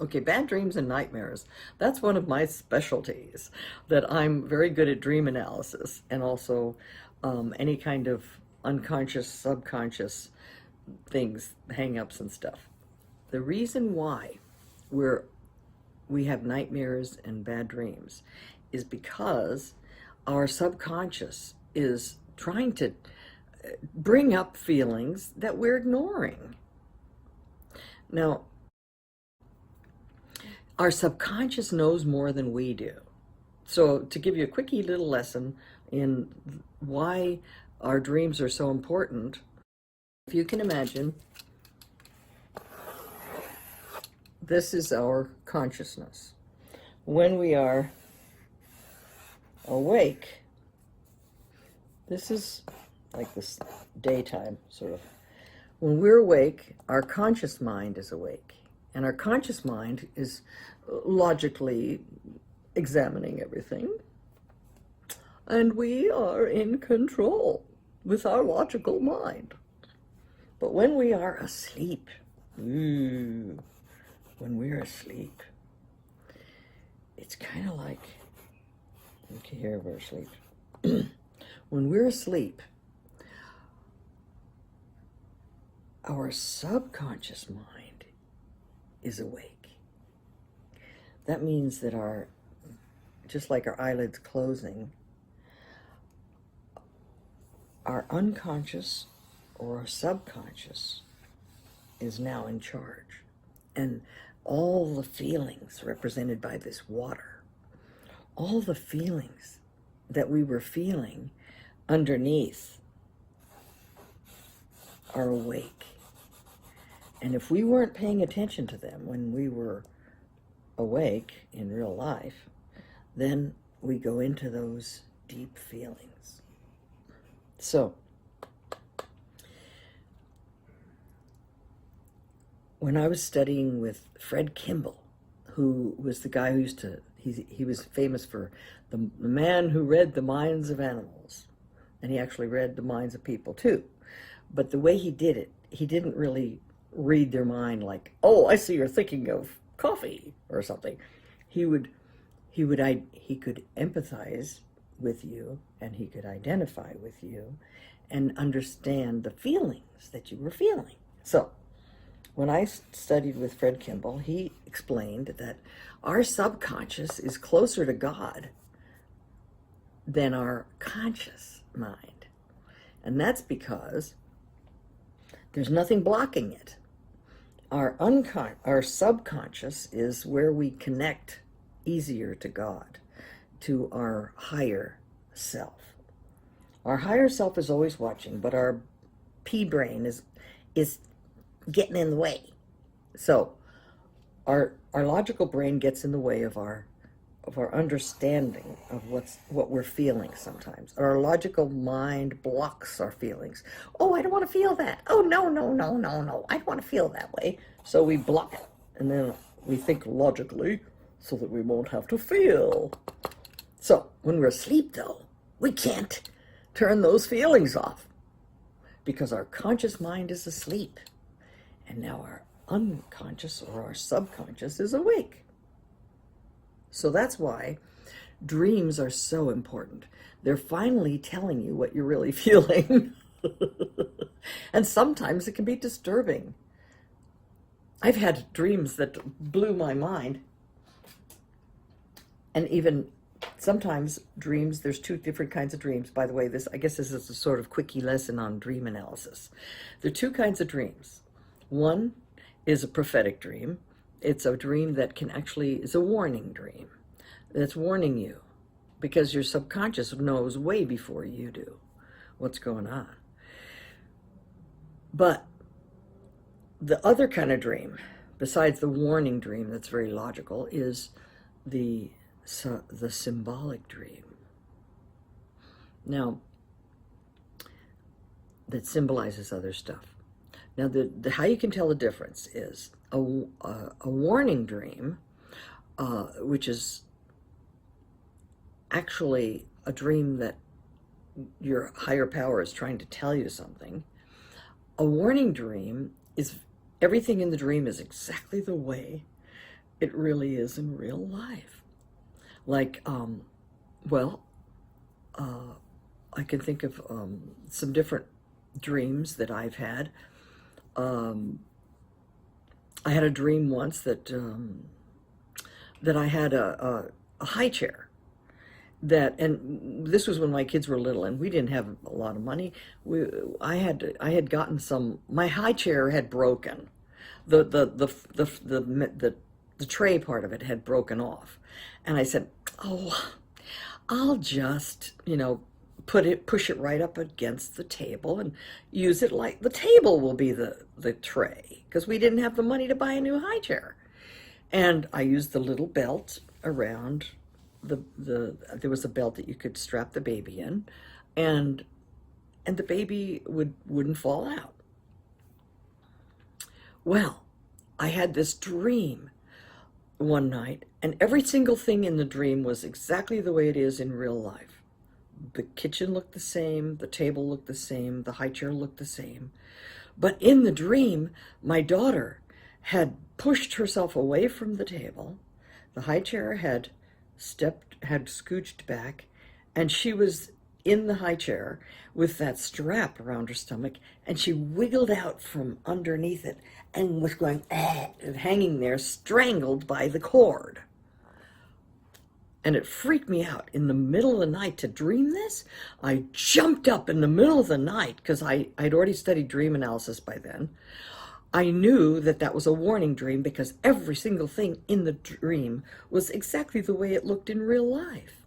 Okay, bad dreams and nightmares. That's one of my specialties, that I'm very good at dream analysis and also any kind of unconscious, subconscious things, hang-ups and stuff. The reason why we're we have nightmares and bad dreams is because our subconscious is trying to bring up feelings that we're ignoring. Now, our subconscious knows more than we do. So, to give you a quickie little lesson in why our dreams are so important, if you can imagine, this is our consciousness. When we are awake, this is like this daytime sort of. When we're awake, our conscious mind is awake. And our conscious mind is logically examining everything. And we are in control with our logical mind. But when we are asleep, when we're asleep, it's kind of like, okay, here we're asleep. When we're asleep, our subconscious mind is awake. That means that just like our eyelids closing, our unconscious or our subconscious is now in charge. And all the feelings represented by this water, all the feelings that we were feeling underneath are awake. And if we weren't paying attention to them when we were awake in real life, then we go into those deep feelings. So, when I was studying with Fred Kimball, who was the guy who used to, he was famous for the man who read the minds of animals, and he actually read the minds of people too. But the way he did it, he didn't really read their mind like, oh, I see you're thinking of coffee or something. He could empathize with you, and he could identify with you and understand the feelings that you were feeling. So when I studied with Fred Kimball, he explained that our subconscious is closer to God than our conscious mind. And that's because there's nothing blocking it. Our subconscious is where we connect easier to God, to our higher self. Our higher self is always watching, but our pea brain is getting in the way. So our logical brain gets in the way of our understanding of what we're feeling sometimes. Our logical mind blocks our feelings. Oh, I don't want to feel that. Oh, no, no, no, no, no. I don't want to feel that way. So we block it. And then we think logically so that we won't have to feel. So when we're asleep, though, we can't turn those feelings off because our conscious mind is asleep. And now our unconscious or our subconscious is awake. So that's why dreams are so important. They're finally telling you what you're really feeling. And sometimes it can be disturbing. I've had dreams that blew my mind. And even sometimes dreams, there's two different kinds of dreams. By the way, I guess this is a sort of quickie lesson on dream analysis. There are two kinds of dreams. One is a prophetic dream. It's a dream that is a warning dream. That's warning you because your subconscious knows way before you do what's going on. But the other kind of dream, besides the warning dream that's very logical, is the symbolic dream. Now, that symbolizes other stuff. Now, how you can tell the difference is a warning dream, which is actually a dream that your higher power is trying to tell you something. A warning dream is everything in the dream is exactly the way it really is in real life. Like, well, I can think of some different dreams that I've had. Um, I had a dream once that I had a high chair and this was when my kids were little and we didn't have a lot of money. I had gotten my high chair had broken. The tray part of it had broken off, and I said, "Oh, I'll just, push it right up against the table and use it like the table will be the tray," because we didn't have the money to buy a new high chair. And I used the little belt around there was a belt that you could strap the baby in, and the baby wouldn't fall out. Well, I had this dream one night, and every single thing in the dream was exactly the way it is in real life. The kitchen looked the same, the table looked the same, the high chair looked the same. But in the dream, my daughter had pushed herself away from the table. The high chair had scooched back, and she was in the high chair with that strap around her stomach, and she wiggled out from underneath it and was going and hanging there, strangled by the cord. And it freaked me out. In the middle of the night to dream this, I jumped up in the middle of the night because I'd already studied dream analysis by then. I knew that was a warning dream because every single thing in the dream was exactly the way it looked in real life.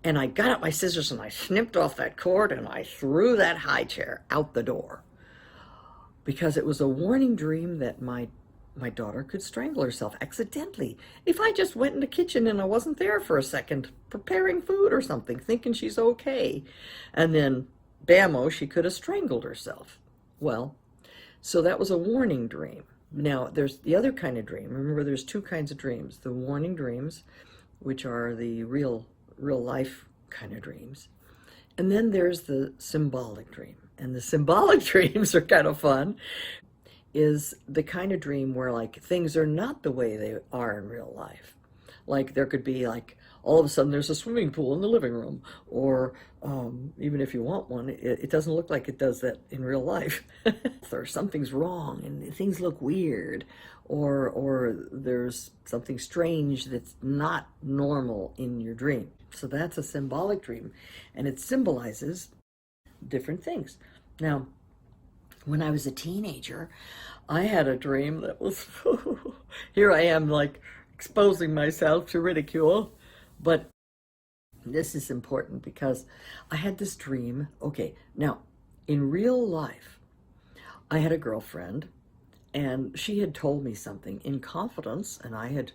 And I got out my scissors and I snipped off that cord and I threw that high chair out the door because it was a warning dream that my daughter could strangle herself accidentally. If I just went in the kitchen and I wasn't there for a second, preparing food or something, thinking she's okay, and then, bammo, she could have strangled herself. Well, so that was a warning dream. Now, there's the other kind of dream. Remember, there's two kinds of dreams. The warning dreams, which are the real life kind of dreams. And then there's the symbolic dream. And the symbolic dreams are kind of fun. Is the kind of dream where like things are not the way they are in real life. Like there could be like all of a sudden there's a swimming pool in the living room, or even if you want one, it doesn't look like it does that in real life. Or something's wrong and things look weird, or there's something strange that's not normal in your dream. So that's a symbolic dream, and it symbolizes different things. Now, when I was a teenager, I had a dream that was, here I am like exposing myself to ridicule, but this is important because I had this dream. Okay, now in real life, I had a girlfriend and she had told me something in confidence, and I had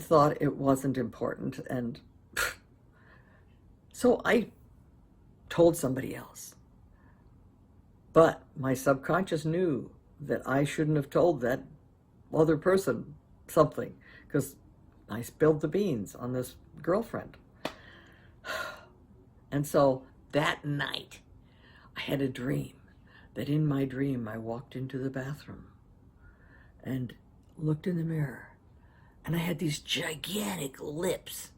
thought it wasn't important, and so I told somebody else. But my subconscious knew that I shouldn't have told that other person something because I spilled the beans on this girlfriend. And so that night, I had a dream that in my dream I walked into the bathroom and looked in the mirror, and I had these gigantic lips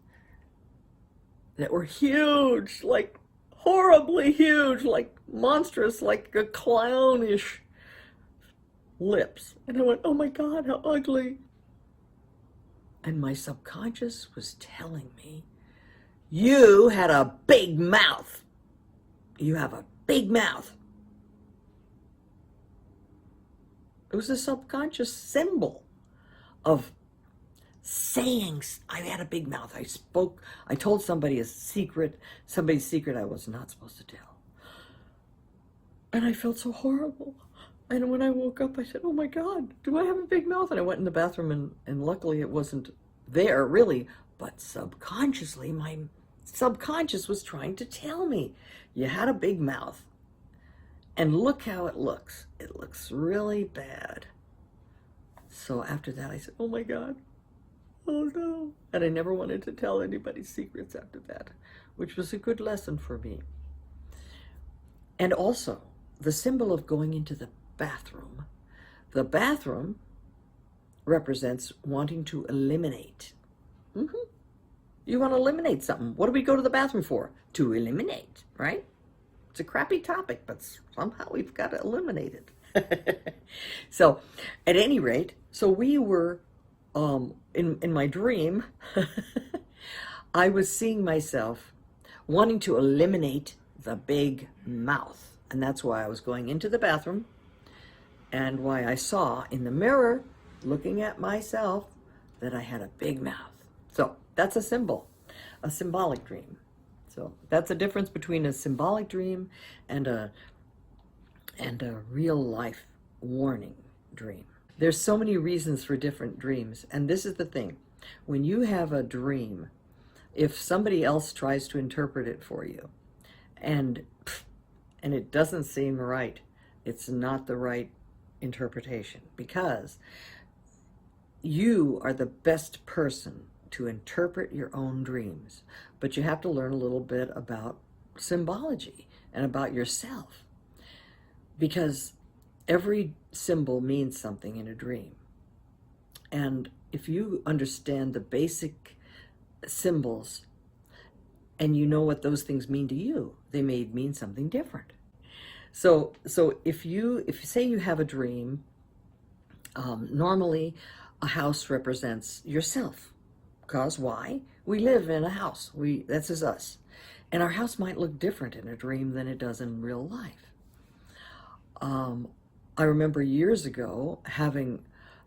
that were huge, like horribly huge, like monstrous, like a clownish lips. And I went, oh my God, how ugly. And my subconscious was telling me, you had a big mouth. You have a big mouth. It was a subconscious symbol of saying I had a big mouth. I told somebody's secret I was not supposed to tell. And I felt so horrible. And when I woke up, I said, oh my God, do I have a big mouth? And I went in the bathroom, and luckily it wasn't there, really. But subconsciously, my subconscious was trying to tell me, you had a big mouth. And look how it looks. It looks really bad. So after that, I said, oh my God. Oh no. And I never wanted to tell anybody's secrets after that, which was a good lesson for me. And also, the symbol of going into the bathroom represents wanting to eliminate. You want to eliminate something. What do we go to the bathroom for? To eliminate, right? It's a crappy topic, but somehow we've got to eliminate it. So, at any rate, so we were, in my dream, I was seeing myself wanting to eliminate the big mouth. And that's why I was going into the bathroom, and why I saw in the mirror, looking at myself, that I had a big mouth. So that's a symbol, a symbolic dream. So that's a difference between a symbolic dream and a real life warning dream. There's so many reasons for different dreams. And this is the thing. When you have a dream, if somebody else tries to interpret it for you, and it doesn't seem right, it's not the right interpretation, because you are the best person to interpret your own dreams. But you have to learn a little bit about symbology and about yourself, because every symbol means something in a dream. And if you understand the basic symbols and you know what those things mean to you, they may mean something different. So if you say you have a dream, normally a house represents yourself. Because why? We live in a house. That's as us. And our house might look different in a dream than it does in real life. I remember years ago having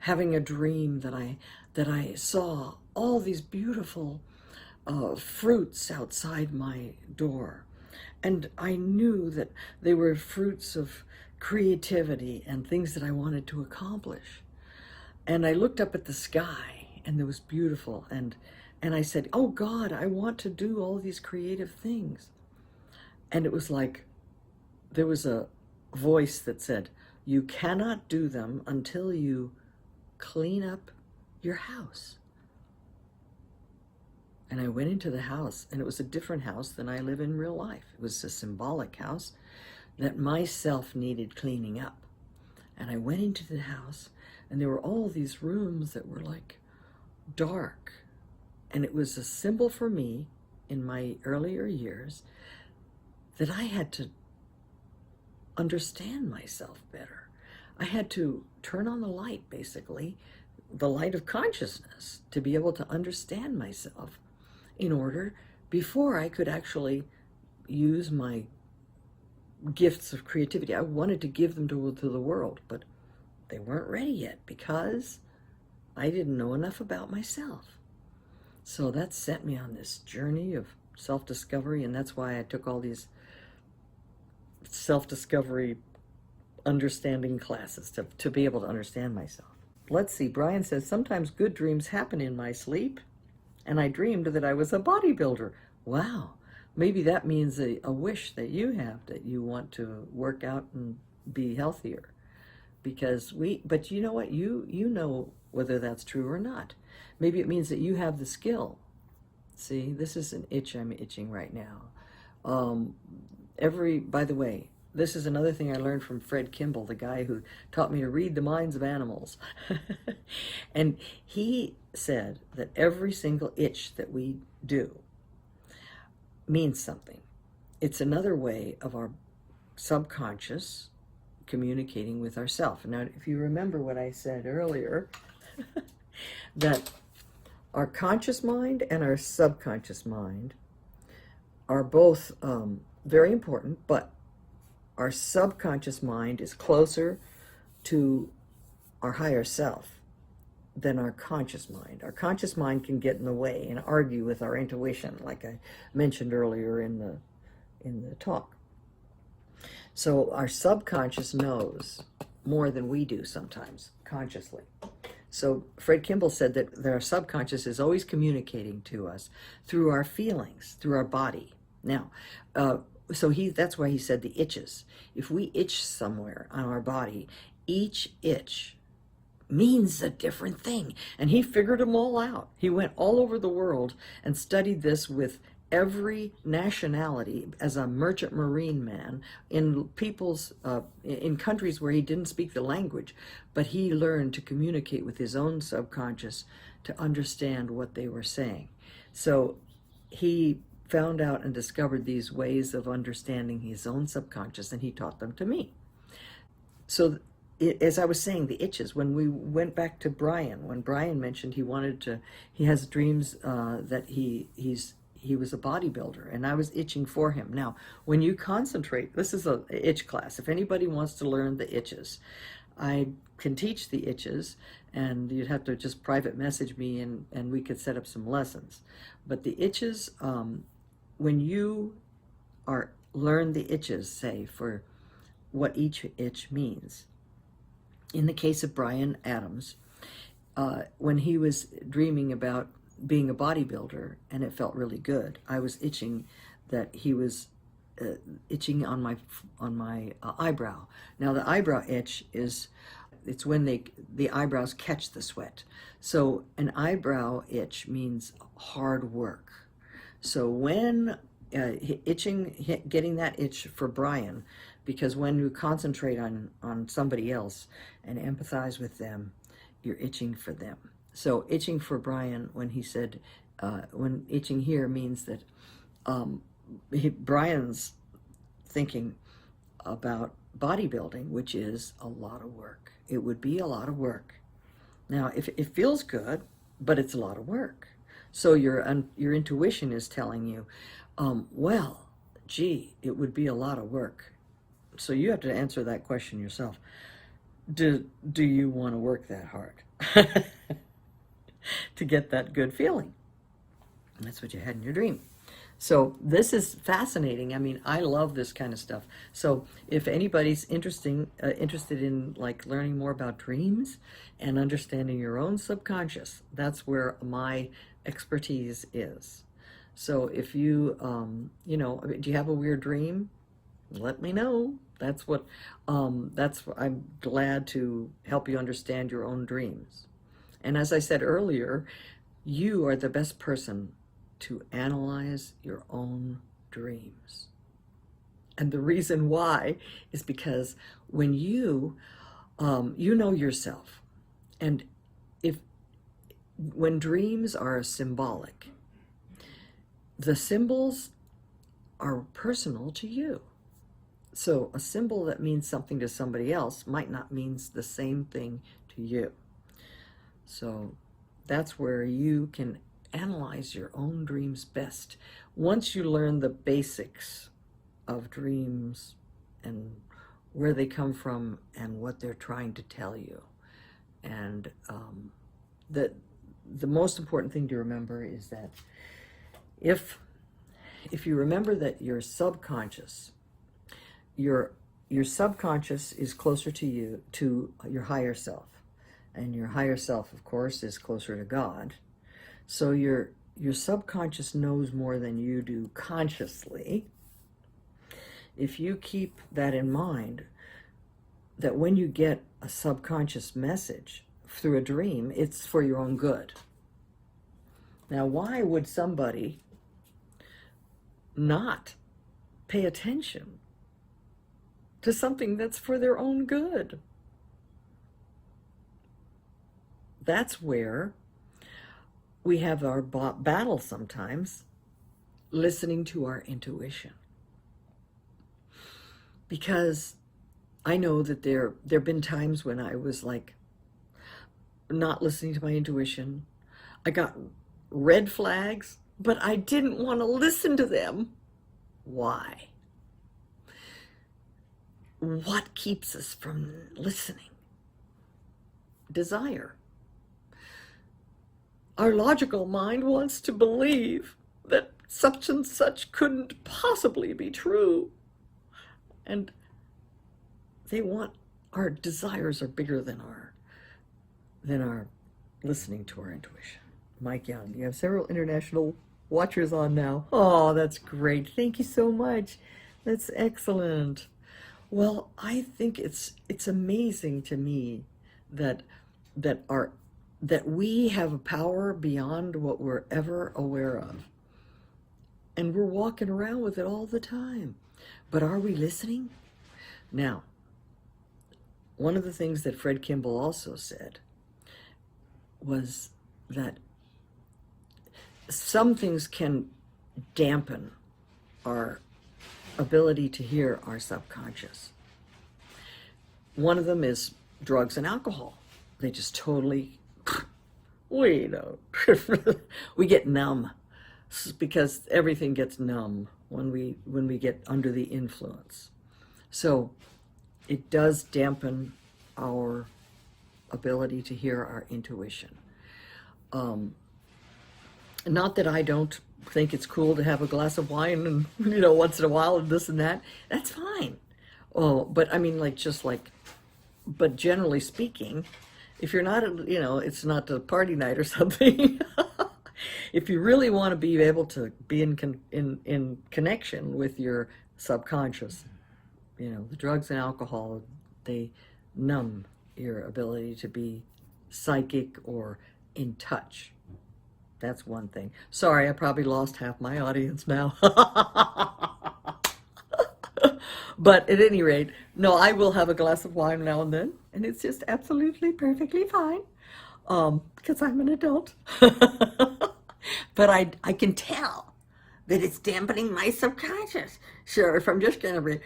a dream that I saw all these beautiful fruits outside my door. And I knew that they were fruits of creativity and things that I wanted to accomplish. And I looked up at the sky, and it was beautiful. And I said, oh God, I want to do all these creative things. And it was like, there was a voice that said, you cannot do them until you clean up your house. And I went into the house, and it was a different house than I live in real life. It was a symbolic house that myself needed cleaning up. And I went into the house, and there were all these rooms that were like dark. And it was a symbol for me in my earlier years that I had to understand myself better. I had to turn on the light, basically, the light of consciousness, to be able to understand myself in order, before I could actually use my gifts of creativity. I wanted to give them to the world, but they weren't ready yet because I didn't know enough about myself. So that sent me on this journey of self-discovery, and that's why I took all these self-discovery understanding classes to be able to understand myself. Let's see, Brian says, sometimes good dreams happen in my sleep, and I dreamed that I was a bodybuilder. Wow, maybe that means a wish that you have, that you want to work out and be healthier. But you know what, you know whether that's true or not. Maybe it means that you have the skill. See, this is an itch I'm itching right now. By the way, this is another thing I learned from Fred Kimball, the guy who taught me to read the minds of animals. And he said that every single itch that we do means something. It's another way of our subconscious communicating with ourselves. Now, if you remember what I said earlier, that our conscious mind and our subconscious mind are both very important, but our subconscious mind is closer to our higher self than our conscious mind. Our conscious mind can get in the way and argue with our intuition, like I mentioned earlier in the talk. So our subconscious knows more than we do sometimes, consciously. So Fred Kimball said that our subconscious is always communicating to us through our feelings, through our body. Now, that's why he said the itches. If we itch somewhere on our body, each itch means a different thing. And he figured them all out. He went all over the world and studied this with every nationality as a merchant marine man in people's in countries where he didn't speak the language, but he learned to communicate with his own subconscious to understand what they were saying. So he found out and discovered these ways of understanding his own subconscious, and he taught them to me. So as I was saying, the itches, when we went back to Brian, when Brian mentioned he has dreams that he was a bodybuilder, and I was itching for him. Now, when you concentrate, this is a itch class. If anybody wants to learn the itches, I can teach the itches, and you'd have to just private message me, and we could set up some lessons. But the itches, when you learn the itches, say, for what each itch means. In the case of Brian Adams, when he was dreaming about being a bodybuilder and it felt really good, I was itching that he was itching on my eyebrow. Now the eyebrow itch it's when the eyebrows catch the sweat. So an eyebrow itch means hard work. So when getting that itch for Brian, because when you concentrate on somebody else and empathize with them, you're itching for them. So itching for Brian, when he said, when itching here means that Brian's thinking about bodybuilding, which is a lot of work. It would be a lot of work. Now, if it feels good, but it's a lot of work. So your intuition is telling you, well, gee, it would be a lot of work. So you have to answer that question yourself. Do you want to work that hard to get that good feeling? And that's what you had in your dream. So this is fascinating. I mean, I love this kind of stuff. So if anybody's interested in like learning more about dreams and understanding your own subconscious, that's where my expertise is. So if you, do you have a weird dream? Let me know. I'm glad to help you understand your own dreams. And as I said earlier, you are the best person to analyze your own dreams. And the reason why is because when you know yourself, and when dreams are symbolic, the symbols are personal to you. So a symbol that means something to somebody else might not mean the same thing to you. So that's where you can analyze your own dreams best. Once you learn the basics of dreams and where they come from and what they're trying to tell you. And the most important thing to remember is that if you remember that your subconscious is closer to you, to your higher self, and your higher self, of course, is closer to God. So your subconscious knows more than you do consciously. If you keep that in mind, that when you get a subconscious message through a dream, it's for your own good. Now, why would somebody not pay attention to something that's for their own good? That's where we have our battle sometimes, listening to our intuition. Because I know that there have been times when I was like not listening to my intuition. I got red flags, but I didn't want to listen to them. Why? What keeps us from listening? Desire. Our logical mind wants to believe that such and such couldn't possibly be true. And our desires are bigger than our listening to our intuition. Mike Young, you have several international watchers on now. Oh, that's great. Thank you so much. That's excellent. Well, I think it's amazing to me that we have a power beyond what we're ever aware of. And we're walking around with it all the time. But are we listening? Now, one of the things that Fred Kimball also said was that some things can dampen our ability to hear our subconscious. One of them is drugs and alcohol. They just totally, we know, we get numb because everything gets numb when we get under the influence. So it does dampen our ability to hear our intuition. Not that I don't think it's cool to have a glass of wine and, once in a while and this and that. That's fine. Oh, but I mean, but generally speaking, if you're not, it's not a party night or something. If you really want to be able to be in connection with your subconscious, the drugs and alcohol, they numb your ability to be psychic or in touch. That's one thing. Sorry, I probably lost half my audience now. But at any rate, no, I will have a glass of wine now and then, and it's just absolutely perfectly fine, because I'm an adult. But I can tell that it's dampening my subconscious. Sure, if I'm just going to be,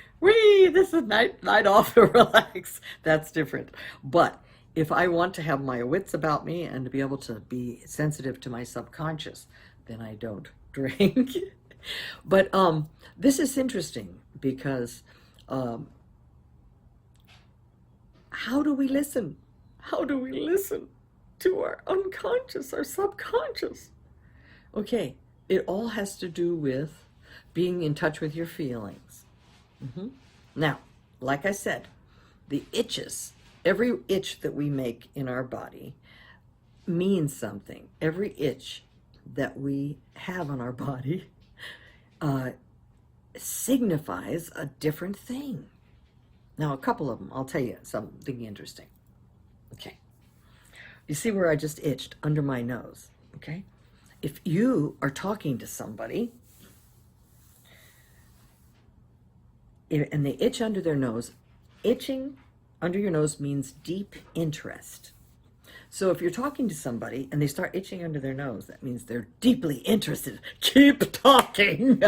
this is night off to relax, that's different. But if I want to have my wits about me and to be able to be sensitive to my subconscious, then I don't drink. But this is interesting because how do we listen? How do we listen to our unconscious, our subconscious? Okay, it all has to do with being in touch with your feelings. Now, like I said, the itches, every itch that we make in our body means something. Every itch that we have on our body signifies a different thing. Now, a couple of them, I'll tell you something interesting. Okay. You see where I just itched under my nose, okay? If you are talking to somebody and they itch under their nose, itching under your nose means deep interest. So if you're talking to somebody and they start itching under their nose, that means they're deeply interested. Keep talking.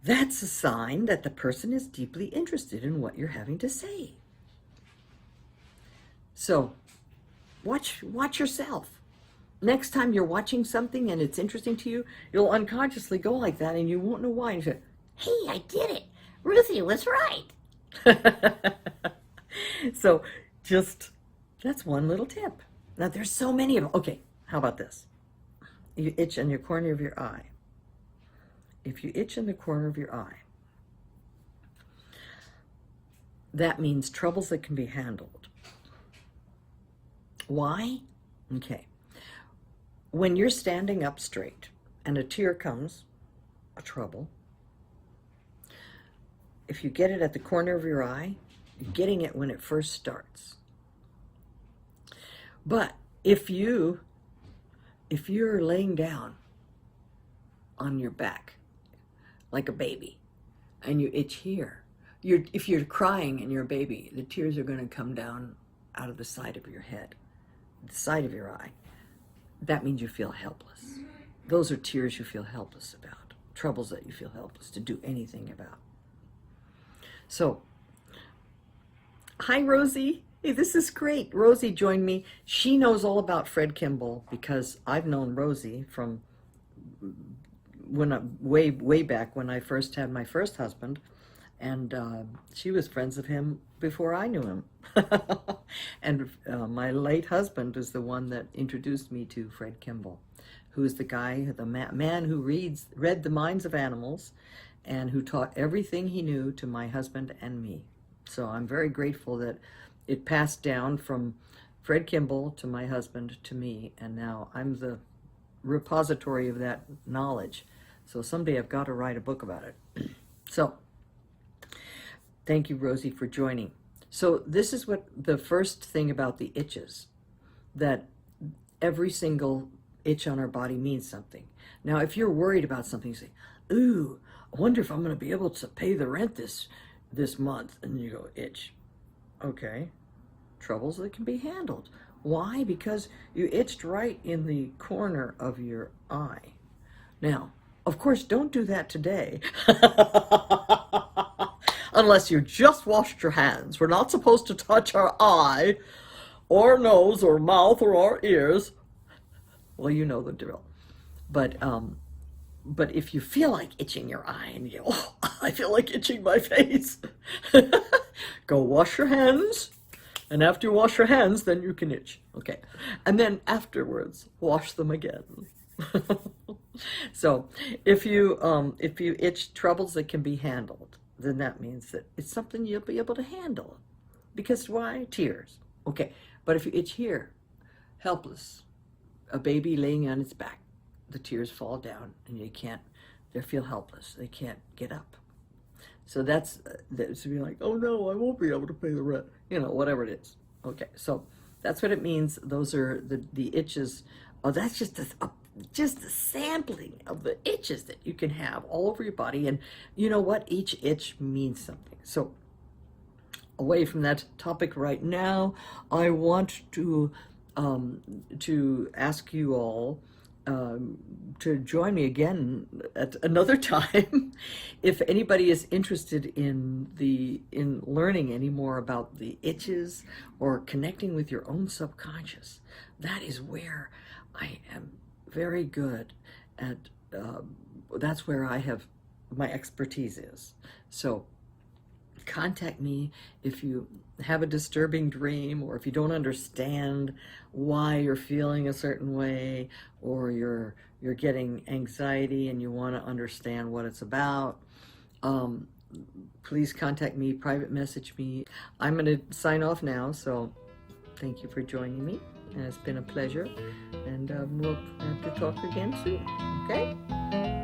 That's a sign that the person is deeply interested in what you're having to say. So watch yourself. Next time you're watching something and it's interesting to you, you'll unconsciously go like that and you won't know why. And you say, hey, I did it. Ruthie was right. So that's one little tip. Now there's so many of them. Okay, how about this? You itch in your corner of your eye. If you itch in the corner of your eye, that means troubles that can be handled. Why? Okay. When you're standing up straight and a tear comes, a trouble, if you get it at the corner of your eye, you're getting it when it first starts. But if you're laying down on your back like a baby and you itch here, if you're crying and you're a baby, the tears are going to come down out of the side of your head, the side of your eye. That means you feel helpless. Those are tears you feel helpless about, troubles that you feel helpless to do anything about. So, hi, Rosie. Hey, this is great. Rosie joined me. She knows all about Fred Kimball because I've known Rosie from way back when I first had my first husband, and she was friends of him before I knew him. And my late husband is the one that introduced me to Fred Kimball, who's the guy, the man who read the minds of animals and who taught everything he knew to my husband and me. So I'm very grateful that it passed down from Fred Kimball to my husband to me, and now I'm the repository of that knowledge. So someday I've got to write a book about it. So thank you, Rosie, for joining. So this is what the first thing about the itches, that every single itch on our body means something. Now, if you're worried about something, you say, ooh, I wonder if I'm going to be able to pay the rent this month. And you go, itch. Okay. Troubles that can be handled. Why? Because you itched right in the corner of your eye. Now, of course, don't do that today. Unless you just washed your hands. We're not supposed to touch our eye or nose or mouth or our ears. Well, you know the drill. But if you feel like itching your eye and you go, oh, I feel like itching my face, go wash your hands. And after you wash your hands, then you can itch. Okay. And then afterwards, wash them again. So if you itch troubles that can be handled, then that means that it's something you'll be able to handle. Because why? Tears. Okay. But if you itch here, helpless, a baby laying on its back, the tears fall down and they feel helpless. They can't get up. So that's to be like, oh no, I won't be able to pay the rent, whatever it is. Okay, so that's what it means. Those are the itches. Oh, that's just a sampling of the itches that you can have all over your body. And you know what? Each itch means something. So away from that topic right now, I want to ask you all to join me again at another time. If anybody is interested in learning any more about the itches or connecting with your own subconscious, that is where I am very good at. That's where my expertise is. So contact me if you have a disturbing dream, or if you don't understand why you're feeling a certain way, or you're getting anxiety and you want to understand what it's about. Please contact me, private message me. I'm going to sign off now, so thank you for joining me, and it's been a pleasure, and we'll have to talk again soon, okay?